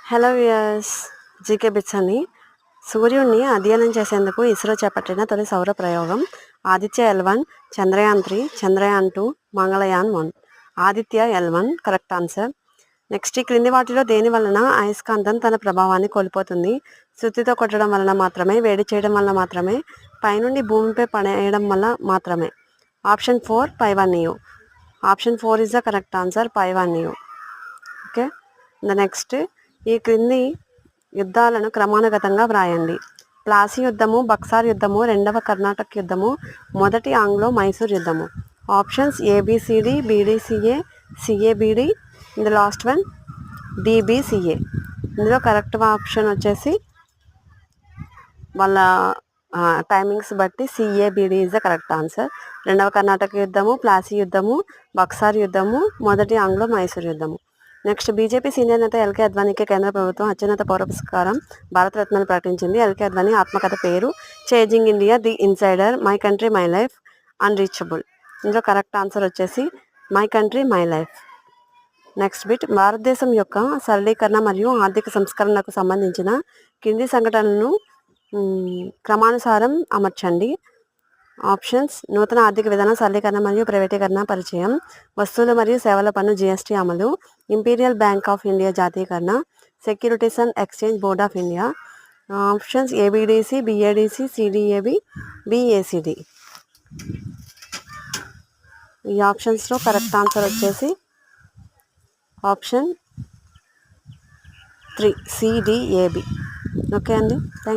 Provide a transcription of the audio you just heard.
Hello viewers, GK bits అని సూర్యుడిని అధ్యయనం చేసేందుకు ఇస్రో చేపట్టిన తొలి సౌర ప్రయోగం Aditya L1, Chandrayaan 3, Chandrayaan 2, Mangalyaan 1. Aditya L1 correct answer. Next, ఈ క్రింది వాటిలో దేని వలన అయస్కాంతం తన ప్రభావాన్ని కోల్పోతుంది? సుత్తితో కొట్టడం వలన మాత్రమే, వేడి చేయడం వలన మాత్రమే, పైనుండి భూమిపై పడేయడం వల్ల మాత్రమే. ఆప్షన్ 4 పైవన్యు. Option 4 is the correct answer, పైవన్యు. ఓకే, నెక్స్ట్, ఈ క్రింది యుద్ధాలను క్రమానుగతంగా వ్రాయండి. ప్లాసీ యుద్ధము, బక్సార్ యుద్ధము, రెండవ కర్ణాటక యుద్ధము, మొదటి ఆంగ్లో మైసూర్ యుద్ధము. Options A B C D, B D C A, C A B D, the last one D B C A. ఇందులో కరెక్ట్ ఆప్షన్ వచ్చేసి వాళ్ళ టైమింగ్స్ బట్టి C A B D is the correct answer. రెండవ కర్ణాటక యుద్ధము, ప్లాసీ యుద్ధము, బక్సార్ యుద్ధము, మొదటి ఆంగ్లో మైసూర్ యుద్ధము. నెక్స్ట్, బీజేపీ సీనియర్ నేత ఎల్కే అద్వానీకి కేంద్ర ప్రభుత్వం అత్యున్నత పౌర పురస్కారం భారతరత్నను ప్రకటించింది. ఎల్కే అద్వానీ ఆత్మకథ పేరు changing India, the insider, my country my life, unreachable. ఇందులో కరెక్ట్ ఆన్సర్ వచ్చేసి my country my life. Next bit, భారతదేశం యొక్క సరళీకరణ మరియు ఆర్థిక సంస్కరణలకు సంబంధించిన కింది సంఘటనలను క్రమానుసారం అమర్చండి. ఆప్షన్స్ నూతన ఆర్థిక విధానం సరళీకరణ మరియు ప్రైవేటీకరణ పరిచయం, వస్తువులు మరియు సేవల పన్ను జిఎస్టీ అమలు, ఇంపీరియల్ బ్యాంక్ ఆఫ్ ఇండియా జాతీయకరణ, securities and exchange board of India. Options ABDC, BADC, CDAB, BACD. ఈ ఆప్షన్స్లో కరెక్ట్ ఆన్సర్ వచ్చేసి ఆప్షన్ 3 సిడిఏబి. ఓకే అండి, థ్యాంక్